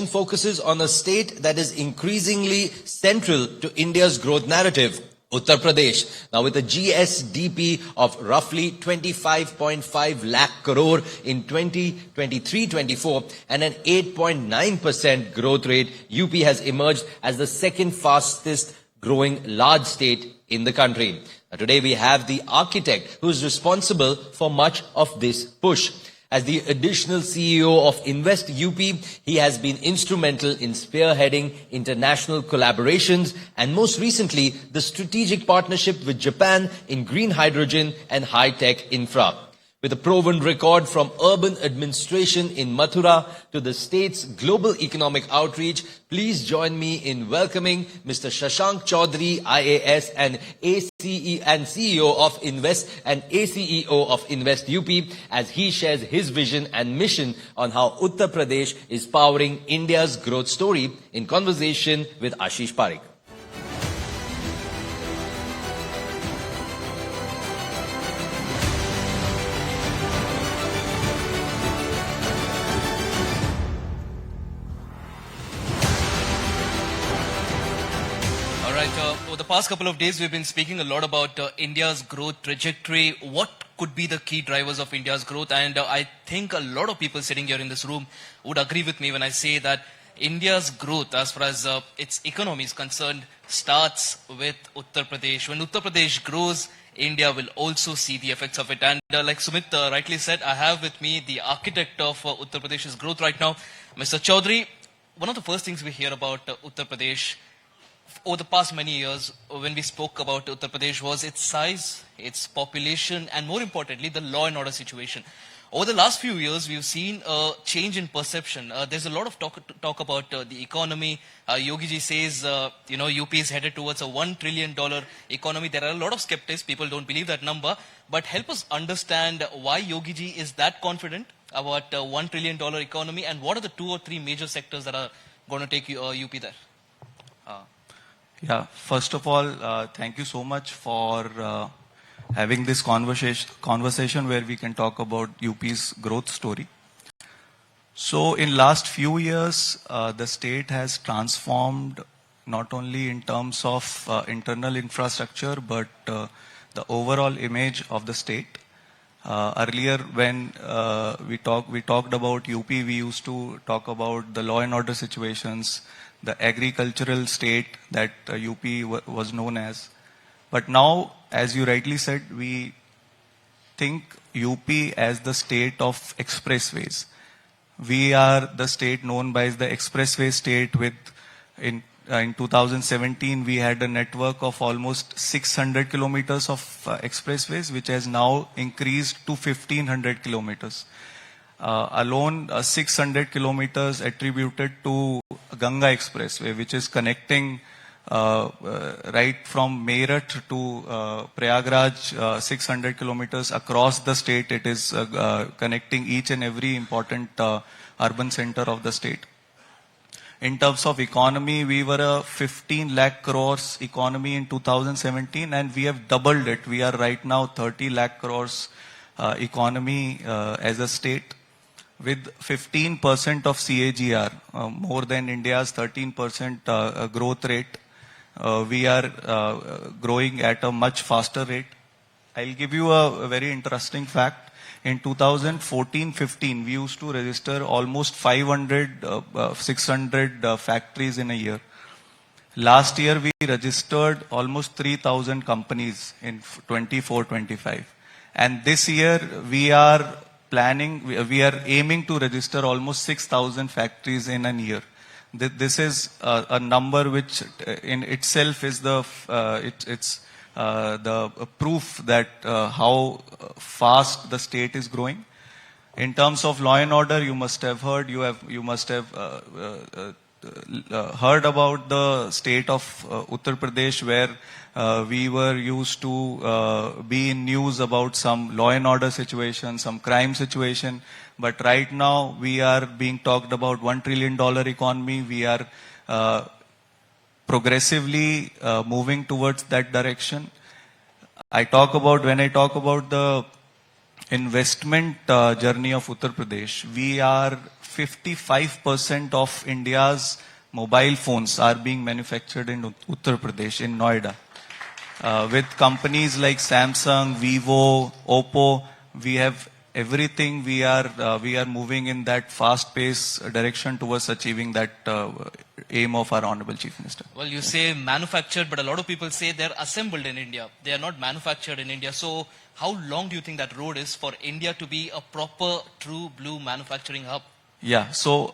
focuses on a state that is increasingly central to India's growth narrative, Uttar Pradesh. Now with a GSDP of roughly 25.5 lakh crore in 2023-24 and an 8.9% growth rate, UP has emerged as the second fastest growing large state in the country. Now, today we have the architect who is responsible for much of this push. As the additional CEO of Invest UP, he has been instrumental in spearheading international collaborations and most recently the strategic partnership with Japan in green hydrogen and high-tech infra. With a proven record from urban administration in Mathura to the state's global economic outreach, please join me in welcoming Mr. Shashank Chaudhary, I.A.S. and ACE and CEO of Invest and ACEO of Invest UP as he shares his vision and mission on how Uttar Pradesh is powering India's growth story in conversation with Ashish Parekh. Over the past couple of days, we've been speaking a lot about India's growth trajectory. What could be the key drivers of India's growth? And I think a lot of people sitting here in this room would agree with me when I say that India's growth, as far as its economy is concerned, starts with Uttar Pradesh. When Uttar Pradesh grows, India will also see the effects of it. And like Sumit rightly said, I have with me the architect of Uttar Pradesh's growth right now, Mr. Chaudhary. One of the first things we hear about Uttar Pradesh over the past many years, when we spoke about Uttar Pradesh, was its size, its population, and more importantly, the law and order situation. Over the last few years, we've seen a change in perception. There's a lot of talk about the economy. Yogi ji says, UP is headed towards a $1 trillion economy. There are a lot of skeptics. People don't believe that number. But help us understand why Yogi ji is that confident about a $1 trillion economy, and what are the 2 or 3 major sectors that are going to take UP there? Yeah, first of all, thank you so much for having this conversation where we can talk about UP's growth story. So in last few years, the state has transformed not only in terms of internal infrastructure, but the overall image of the state. Earlier when we talked about UP, we used to talk about the law and order situations, the agricultural state that UP was known as. But now, as you rightly said, we think UP as the state of expressways. We are the state known by as the expressway state with, in 2017, we had a network of almost 600 kilometers of expressways, which has now increased to 1500 kilometers. Alone 600 kilometers attributed to Ganga Expressway, which is connecting right from Meerut to Prayagraj, 600 kilometers across the state. It is connecting each and every important urban center of the state. In terms of economy, we were a 15 lakh crores economy in 2017, and we have doubled it. We are right now 30 lakh crores economy as a state, with 15% of CAGR, more than India's 13% growth rate. We are growing at a much faster rate. I'll give you a very interesting fact. In 2014-15, we used to register almost 600 factories in a year. Last year, we registered almost 3,000 companies in 24-25. And this year, we are aiming to register almost 6,000 factories in a year. This is a number which in itself is the proof that how fast the state is growing. In terms of law and order, you must have heard, you must have heard about the state of Uttar Pradesh, where we were used to be in news about some law and order situation, some crime situation. But right now we are being talked about $1 trillion economy. We are progressively moving towards that direction. When I talk about the investment journey of Uttar Pradesh, we are 55% of India's mobile phones are being manufactured in Uttar Pradesh, in Noida. With companies like Samsung, Vivo, Oppo, we have everything. We are moving in that fast-paced direction towards achieving that aim of our Honorable Chief Minister. Well, you say manufactured, but a lot of people say they're assembled in India. They are not manufactured in India. So how long do you think that road is for India to be a proper, true blue manufacturing hub? Yeah, so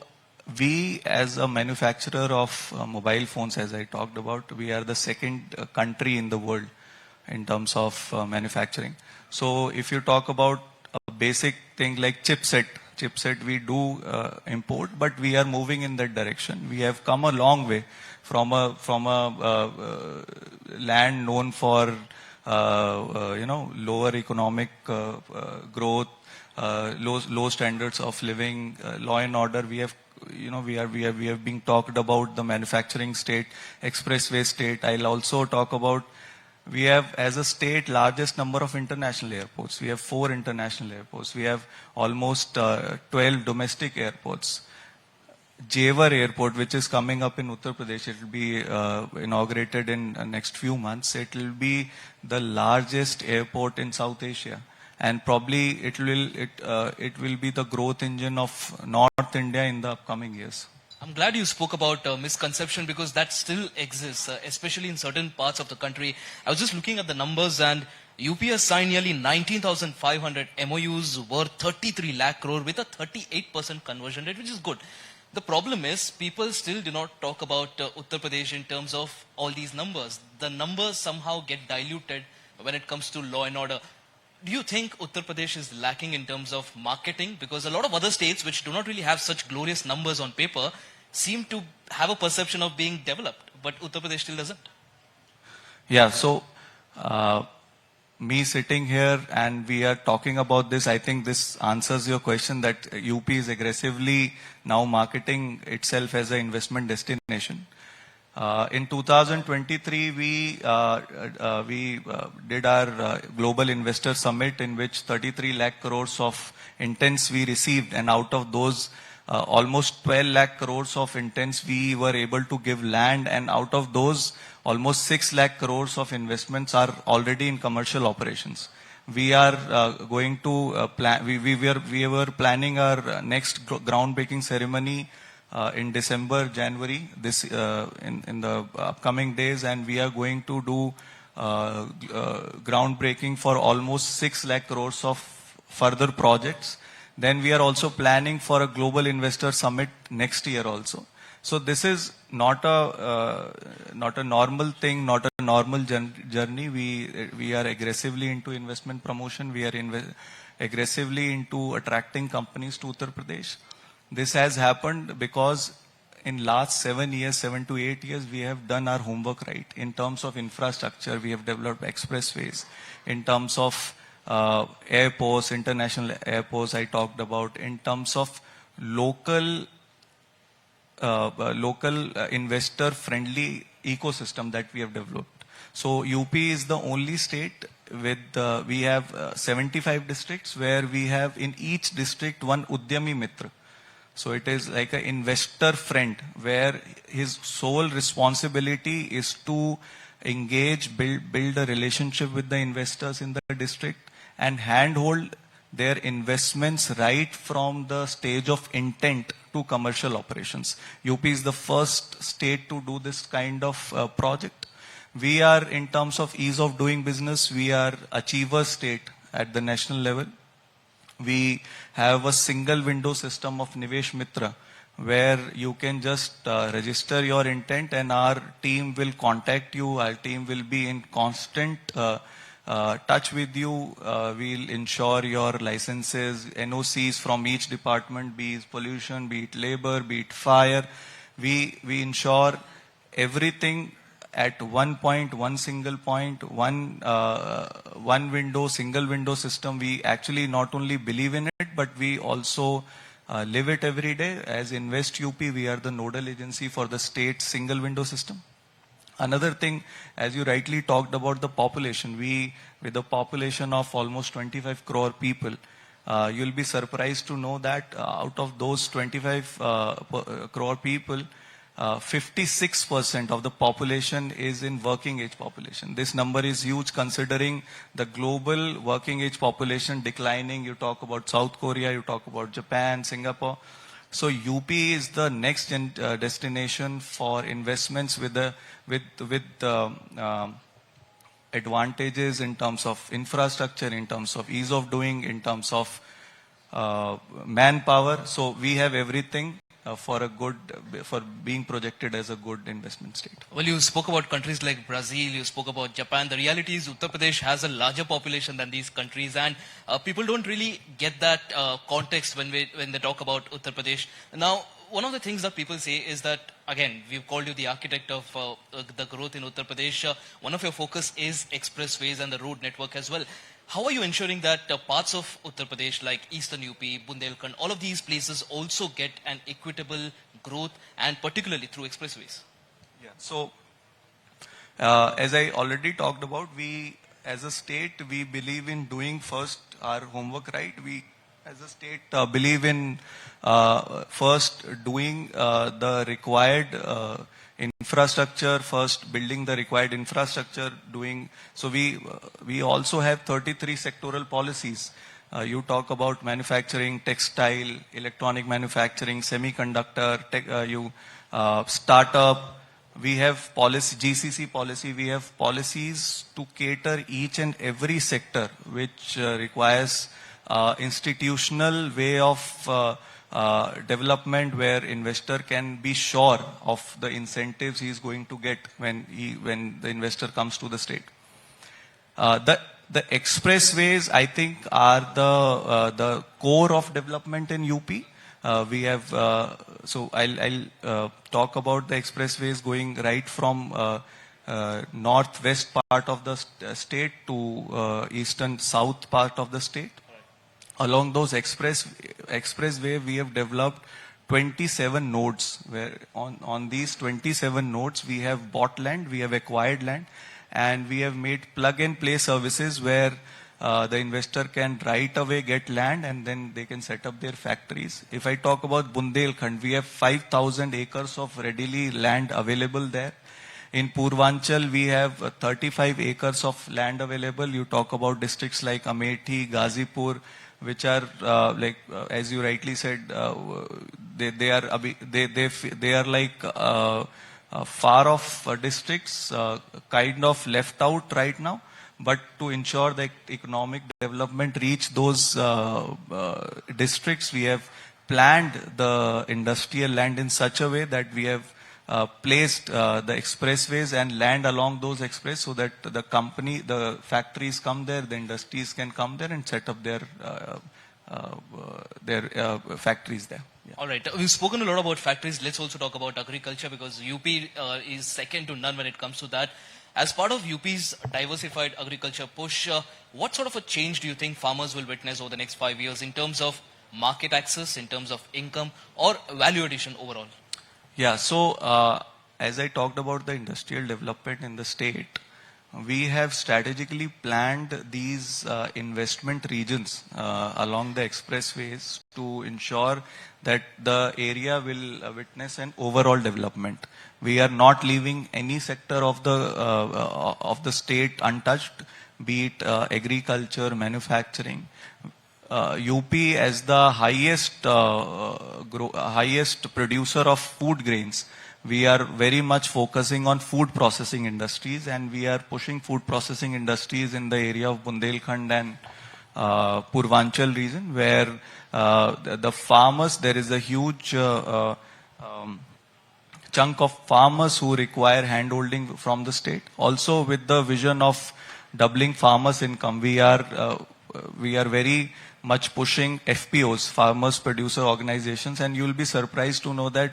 we as a manufacturer of mobile phones, as I talked about, we are the second country in the world in terms of manufacturing. So if you talk about a basic thing like chipset we do import, but we are moving in that direction. We have come a long way from a land known for lower economic growth, low standards of living, law and order. We have been talked about the manufacturing state, expressway state. I'll also talk about, we have as a state largest number of international airports. We have 4 international airports. We have almost 12 domestic airports. Jewar Airport, which is coming up in Uttar Pradesh, it will be inaugurated in next few months. It will be the largest airport in South Asia, and probably it will be the growth engine of North India in the upcoming years. I'm glad you spoke about misconception, because that still exists, especially in certain parts of the country. I was just looking at the numbers, and UP has signed nearly 19,500 MOUs worth 33 lakh crore with a 38% conversion rate, which is good. The problem is people still do not talk about Uttar Pradesh in terms of all these numbers. The numbers somehow get diluted when it comes to law and order. Do you think Uttar Pradesh is lacking in terms of marketing? Because a lot of other states which do not really have such glorious numbers on paper seem to have a perception of being developed, but Uttar Pradesh still doesn't. Yeah, so me sitting here and we are talking about this, I think this answers your question that UP is aggressively now marketing itself as an investment destination. In 2023, we did our Global Investor Summit, in which 33 lakh crores of intents we received, and out of those, almost 12 lakh crores of intents we were able to give land, and out of those, almost 6 lakh crores of investments are already in commercial operations. We are going to plan. We were planning our next groundbreaking ceremony in December, January, this in the upcoming days, and we are going to do groundbreaking for almost 6 lakh crores of further projects. Then we are also planning for a global investor summit next year also. So this is not a normal thing, not a normal journey. We are aggressively into investment promotion. We are aggressively into attracting companies to Uttar Pradesh. This has happened because in last 7 to 8 years, we have done our homework right. In terms of infrastructure, we have developed expressways. In terms of airports, international airports, I talked about. In terms of local investor-friendly ecosystem that we have developed. So UP is the only state with, we have 75 districts where we have in each district one Udyami Mitra. So it is like an investor friend where his sole responsibility is to engage, build a relationship with the investors in the district and handhold their investments right from the stage of intent to commercial operations. UP is the first state to do this kind of project. We are, in terms of ease of doing business, we are achiever state at the national level. We have a single window system of Nivesh Mitra, where you can just register your intent and our team will contact you. Our team will be in constant touch with you. We'll ensure your licenses, NOCs from each department, be it pollution, be it labor, be it fire. We ensure everything at one point, one single point, one window, single window system. We actually not only believe in it, but we also live it every day. As Invest UP, we are the nodal agency for the state single window system. Another thing, as you rightly talked about the population, with a population of almost 25 crore people, you'll be surprised to know that out of those 25 crore people, 56% of the population is in working age population. This number is huge considering the global working age population declining. You talk about South Korea, you talk about Japan, Singapore. So UP is the next destination for investments with advantages in terms of infrastructure, in terms of ease of doing, in terms of manpower. So we have everything for being projected as a good investment state. Well, you spoke about countries like Brazil, you spoke about Japan. The reality is Uttar Pradesh has a larger population than these countries, and people don't really get that context when they talk about Uttar Pradesh. Now, one of the things that people say is that, again, we've called you the architect of the growth in Uttar Pradesh. One of your focus is expressways and the road network as well. How are you ensuring that parts of Uttar Pradesh like Eastern UP, Bundelkhand, all of these places also get an equitable growth, and particularly through expressways? Yeah. So, as I already talked about, we as a state, we believe in doing first our homework right. We as a state believe in first doing the required infrastructure, first building the required infrastructure, so we also have 33 sectoral policies. You talk about manufacturing, textile, electronic manufacturing, semiconductor, startup. We have policy, GCC policy, we have policies to cater each and every sector which requires institutional way of development where investor can be sure of the incentives he is going to get when the investor comes to the state. The expressways, I think, are the core of development in UP. We have so I'll talk about the expressways going right from northwest part of the state to eastern south part of the state. Along those expressway, we have developed 27 nodes, where on these 27 nodes, we have bought land, we have acquired land, and we have made plug-and-play services where the investor can right away get land and then they can set up their factories. If I talk about Bundelkhand, we have 5,000 acres of readily land available there. In Purvanchal, we have 35 acres of land available. You talk about districts like Amethi, Ghazipur, which are as you rightly said, they are like far off districts, kind of left out right now. But to ensure that economic development reach those districts, we have planned the industrial land in such a way that we have placed the expressways and land along those express so that the factories come there, the industries can come there and set up their factories there. Yeah. All right. We've spoken a lot about factories. Let's also talk about agriculture, because UP is second to none when it comes to that. As part of UP's diversified agriculture push, what sort of a change do you think farmers will witness over the next 5 years in terms of market access, in terms of income, or value addition overall? Yeah, so as I talked about the industrial development in the state, we have strategically planned these investment regions along the expressways to ensure that the area will witness an overall development. We are not leaving any sector of the state untouched, be it agriculture, manufacturing. UP as the highest producer of food grains, we are very much focusing on food processing industries, and we are pushing food processing industries in the area of Bundelkhand and Purvanchal region, where the farmers, there is a huge chunk of farmers who require handholding from the state. Also, with the vision of doubling farmers' income, we are very much pushing FPOs, farmers producer organizations, and you will be surprised to know that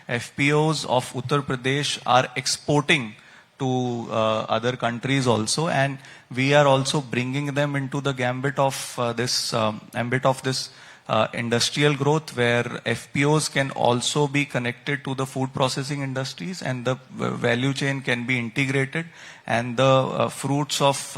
FPOs of Uttar Pradesh are exporting to other countries also, and we are also bringing them into the gambit of this industrial growth where FPOs can also be connected to the food processing industries and the value chain can be integrated and the fruits of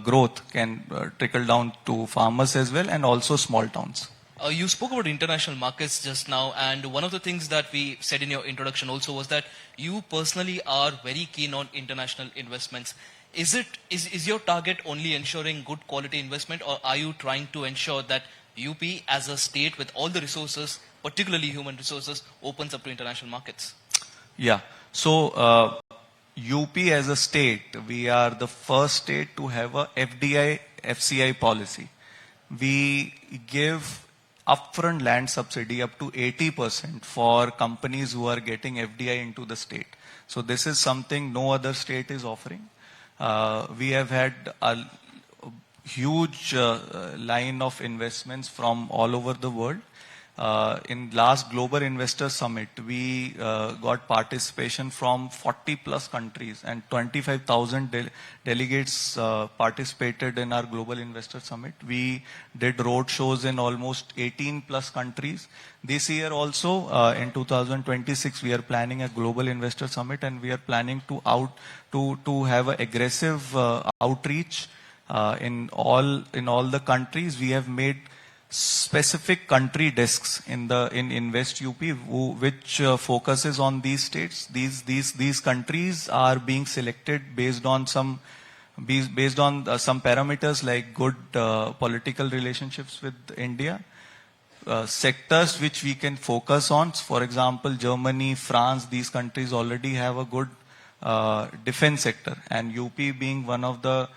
growth can trickle down to farmers as well and also small towns. You spoke about international markets just now, and one of the things that we said in your introduction also was that you personally are very keen on international investments. Is your target only ensuring good quality investment, or are you trying to ensure that UP as a state with all the resources, particularly human resources, opens up to international markets? Yeah. So UP as a state, we are the first state to have a FDI FCI policy. We give upfront land subsidy up to 80% for companies who are getting FDI into the state. So this is something no other state is offering. We have had a huge line of investments from all over the world. In last Global Investor Summit, we got participation from 40 plus countries and 25,000 delegates participated in our Global Investor Summit. We did road shows in almost 18 plus countries. This year also, in 2026, we are planning a Global Investor Summit and we are planning to have an aggressive outreach in all the countries. We have made specific country desks in Invest UP which focuses on these states. These countries are being selected based on some parameters like good political relationships with India, sectors which we can focus on. For example, Germany, France, these countries already have a good defense sector, and UP being one of the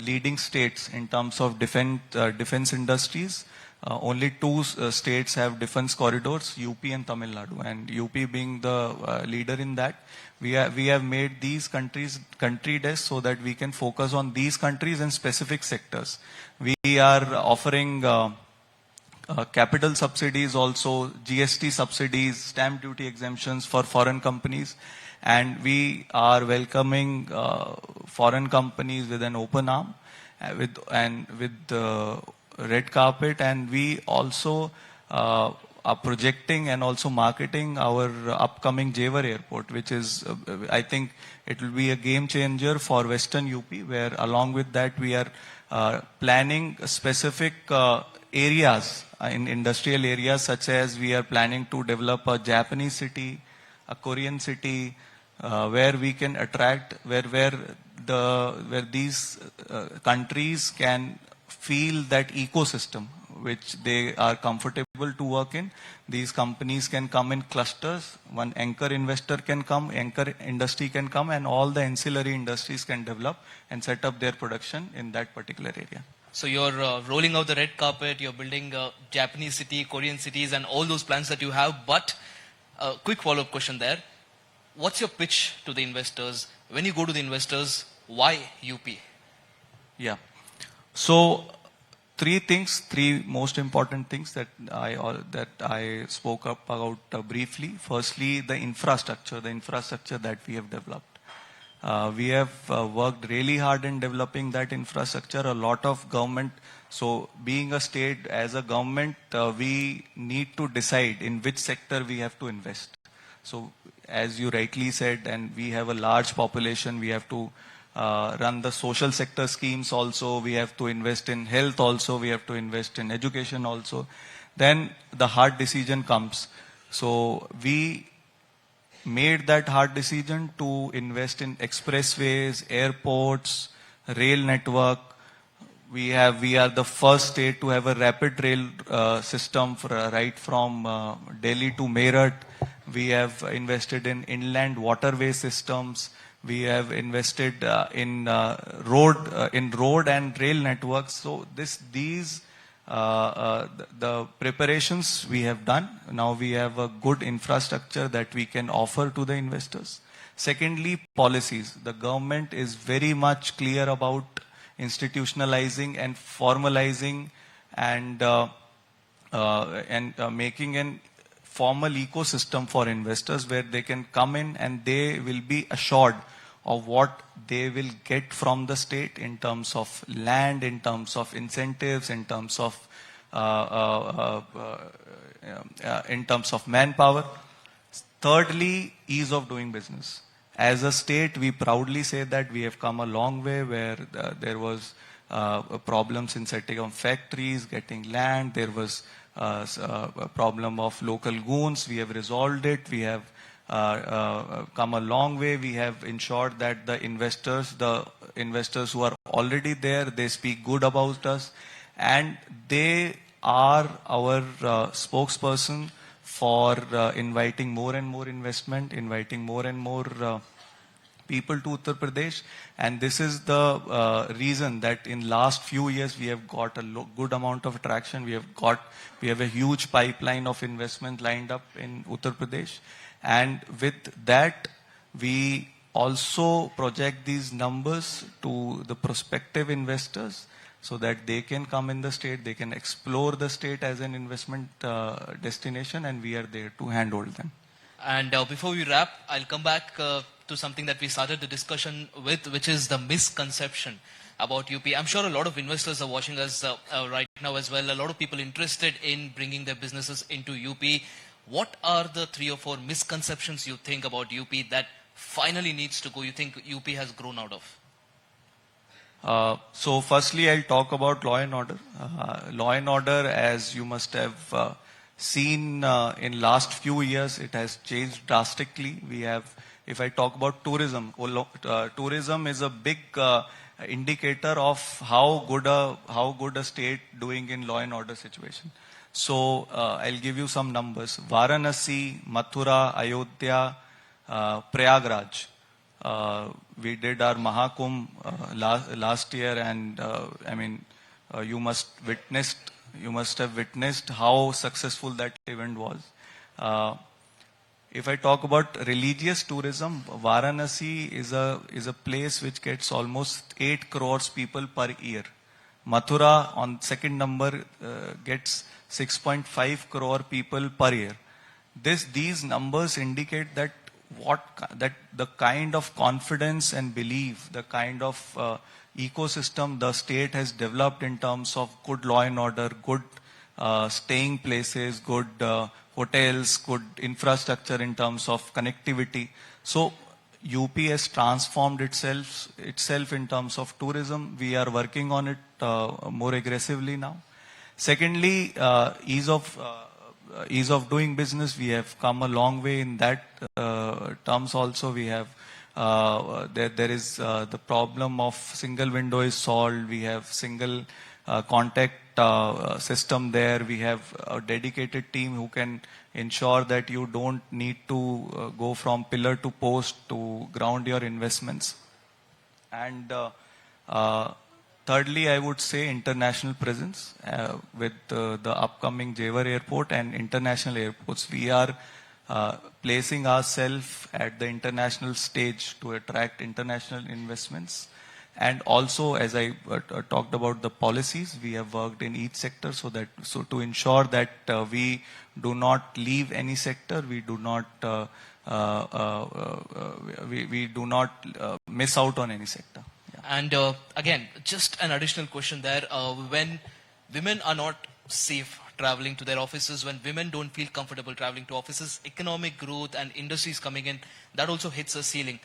leading states in terms of defense industries. Only two states have defense corridors, UP and Tamil Nadu, and UP being the leader in that. We have made these country desks so that we can focus on these countries and specific sectors. We are offering capital subsidies also, GST subsidies, stamp duty exemptions for foreign companies. And we are welcoming foreign companies with an open arm, with red carpet. And we also are projecting and also marketing our upcoming Jewar airport, which is, I think, it will be a game changer for Western UP. Where along with that, we are planning specific areas in industrial areas, such as we are planning to develop a Japanese city, a Korean city. Where we can attract, where these countries can feel that ecosystem which they are comfortable to work in. These companies can come in clusters. One anchor investor can come, anchor industry can come, and all the ancillary industries can develop and set up their production in that particular area. So you're rolling out the red carpet, you're building a Japanese city, Korean cities, and all those plans that you have. But quick follow-up question there. What's your pitch to the investors? When you go to the investors, why UP? Yeah. So three most important things that I spoke up about briefly. Firstly, the infrastructure that we have developed. We have worked really hard in developing that infrastructure. A lot of government. So being a state, as a government, we need to decide in which sector we have to invest. So as you rightly said, and we have a large population, we have to run the social sector schemes also, we have to invest in health also, we have to invest in education also. Then the hard decision comes. So we made that hard decision to invest in expressways, airports, rail network. We are the first state to have a rapid rail system right from Delhi to Meerut. We have invested in inland waterway systems. We have invested in road and rail networks. So the preparations we have done. Now we have a good infrastructure that we can offer to the investors. Secondly, policies. The government is very much clear about institutionalizing and formalizing and making an formal ecosystem for investors where they can come in and they will be assured of what they will get from the state in terms of land, in terms of incentives, in terms of in terms of manpower. Thirdly, ease of doing business. As a state, we proudly say that we have come a long way, where there was problems in setting up factories, getting land. There was a problem of local goons. We have resolved it. We have come a long way. We have ensured that the investors who are already there, they speak good about us, and they are our spokesperson for inviting more and more investment, inviting more and more people to Uttar Pradesh. And this is the reason that in last few years we have got a good amount of traction. We have a huge pipeline of investment lined up in Uttar Pradesh. And with that, we also project these numbers to the prospective investors, so that they can come in the state, they can explore the state as an investment destination, and we are there to handhold them. And before we wrap, I'll come back to something that we started the discussion with, which is the misconception about UP. I'm sure a lot of investors are watching us right now as well. A lot of people interested in bringing their businesses into UP. What are the 3 or 4 misconceptions you think about UP that finally needs to go, you think UP has grown out of? So firstly, I'll talk about law and order. Law and order, as you must have seen in last few years, it has changed drastically. We have, if I talk about tourism, tourism is a big indicator of how good a state doing in law and order situation. So I'll give you some numbers. Varanasi, Mathura, Ayodhya, Prayagraj. We did our Mahakumbh last year, and you must have witnessed how successful that event was. If I talk about religious tourism, Varanasi is a place which gets almost 8 crores people per year. Mathura, on second number, gets 6.5 crore people per year. These numbers indicate that the kind of confidence and belief, the kind of ecosystem the state has developed in terms of good law and order, good staying places, good hotels, good infrastructure in terms of connectivity. So UP has transformed itself in terms of tourism. We are working on it more aggressively now. Secondly, ease of doing business. We have come a long way in that terms also. We have there is the problem of single window is solved. We have single contact system there. We have a dedicated team who can ensure that you don't need to go from pillar to post to ground your investments. And thirdly, I would say international presence. With the upcoming Jewar Airport and international airports, we are placing ourselves at the international stage to attract international investments. And also, as I talked about the policies, we have worked in each sector so to ensure that we do not leave any sector, we do not miss out on any sector. Yeah. And again, just an additional question there. When women are not safe traveling to their offices, when women don't feel comfortable traveling to offices, economic growth and industries coming in, that also hits a ceiling.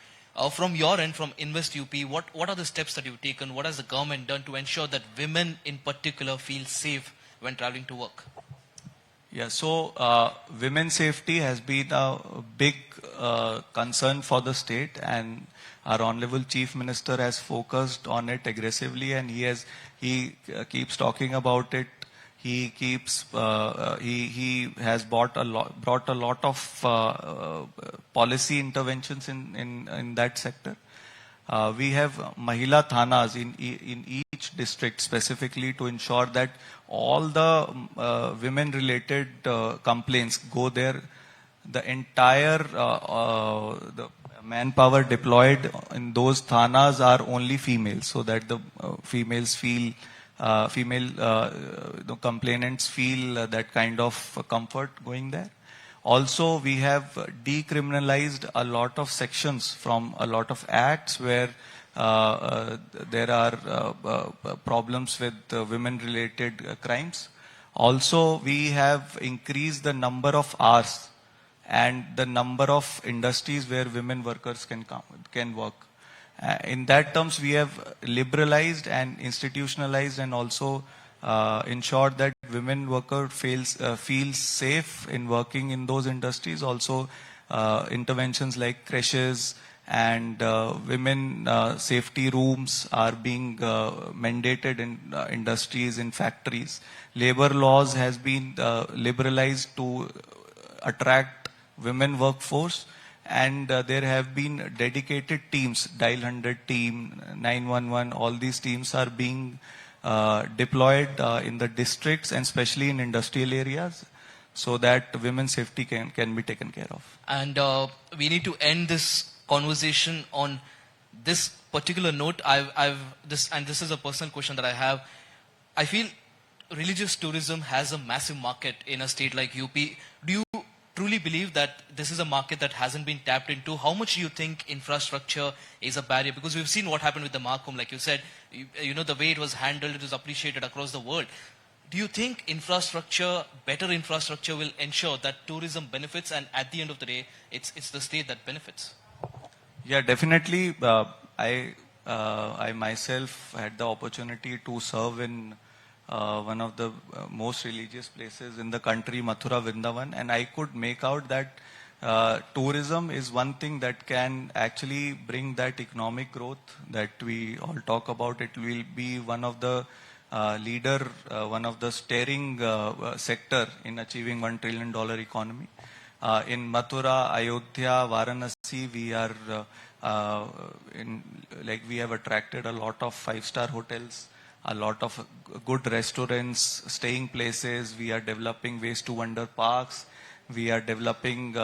From your end, from Invest UP, what are the steps that you've taken? What has the government done to ensure that women in particular feel safe when traveling to work? Yeah, so women's safety has been a big concern for the state, and our Honorable Chief Minister has focused on it aggressively, and he keeps talking about it. He has brought a lot of policy interventions in that sector. We have Mahila Thanas in each district specifically to ensure that all the women-related complaints go there. The entire the manpower deployed in those thanas are only females, so that the females feel the complainants feel that kind of comfort going there. Also, we have decriminalized a lot of sections from a lot of acts where there are problems with women-related crimes. Also, we have increased the number of hours and the number of industries where women workers can work. In that terms, we have liberalized and institutionalized and also ensured that women worker feels safe in working in those industries. Also, interventions like creches and women safety rooms are being mandated in industries, in factories. Labor laws has been liberalized to attract women workforce, and there have been dedicated teams, Dial 100 team, 911, all these teams are being deployed in the districts and especially in industrial areas, so that women's safety can be taken care of. And we need to end this conversation on this particular note. This is a personal question that I have. I feel religious tourism has a massive market in a state like UP. Do you truly believe that this is a market that hasn't been tapped into? How much do you think infrastructure is a barrier? Because we've seen what happened with the Mahakumbh, like you said, you know, the way it was handled, it was appreciated across the world. Do you think better infrastructure will ensure that tourism benefits, and at the end of the day, it's the state that benefits? Yeah, definitely. I myself had the opportunity to serve in one of the most religious places in the country, Mathura, Vrindavan, and I could make out that tourism is one thing that can actually bring that economic growth that we all talk about. It will be one of the one of the steering sector in achieving $1 trillion economy. In Mathura, Ayodhya, Varanasi, we are we have attracted a lot of 5-star hotels, a lot of good restaurants, staying places. We are developing ways to wonder parks. We are developing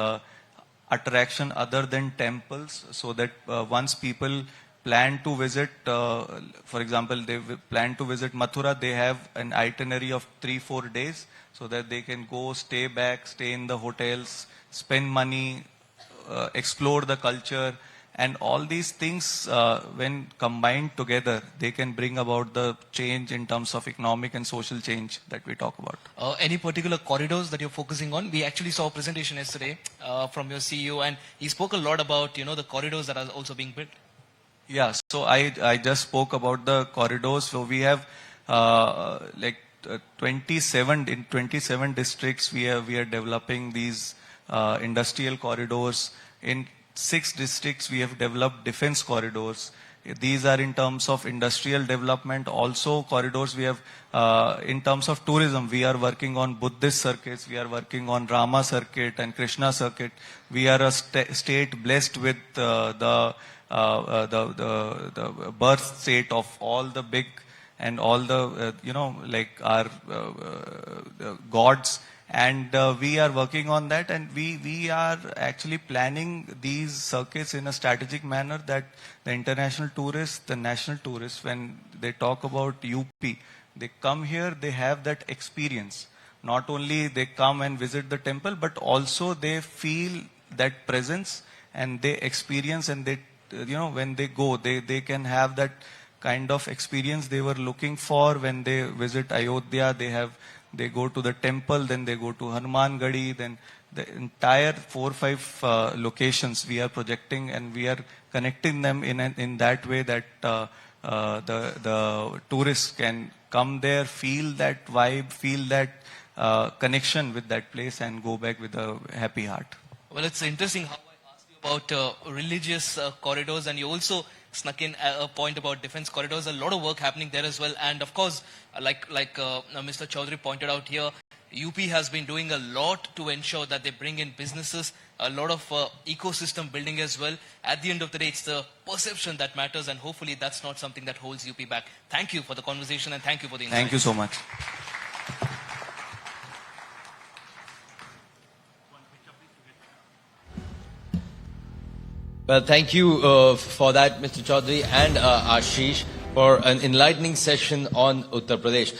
attraction other than temples, so that once people plan to visit, for example, they plan to visit Mathura, they have an itinerary of 3-4 days, so that they can go, stay back, stay in the hotels, spend money, explore the culture. And all these things, when combined together, they can bring about the change in terms of economic and social change that we talk about. Any particular corridors that you're focusing on? We actually saw a presentation yesterday from your CEO, and he spoke a lot about, you know, the corridors that are also being built. Yeah, so I just spoke about the corridors. So we have 27 districts. We are developing these industrial corridors. In 6 districts, we have developed defense corridors. These are in terms of industrial development. Also corridors we have in terms of tourism. We are working on Buddhist circuits. We are working on Rama circuit and Krishna circuit. We are a state blessed with the birth state of all the big and all the our gods. And we are working on that, and we are actually planning these circuits in a strategic manner, that the international tourists, the national tourists, when they talk about UP, they come here, they have that experience. Not only they come and visit the temple, but also they feel that presence, and they experience, and they, when they go, they can have that kind of experience they were looking for when they visit Ayodhya. They go to the temple, then they go to Hanuman Gadi, then the entire 4 or 5 locations we are projecting, and we are connecting them in that way that the tourists can come there, feel that vibe, feel that connection with that place, and go back with a happy heart. Well, it's interesting how I asked you about religious corridors, and you also snuck in a point about defense corridors. A lot of work happening there as well. And of course, like Mr. Chaudhary pointed out here, UP has been doing a lot to ensure that they bring in businesses, a lot of ecosystem building as well. At the end of the day, it's the perception that matters, and hopefully that's not something that holds UP back. Thank you for the conversation, and thank you for the insight. Thank you so much. Well, thank you for that, Mr. Chaudhary and Ashish, for an enlightening session on Uttar Pradesh.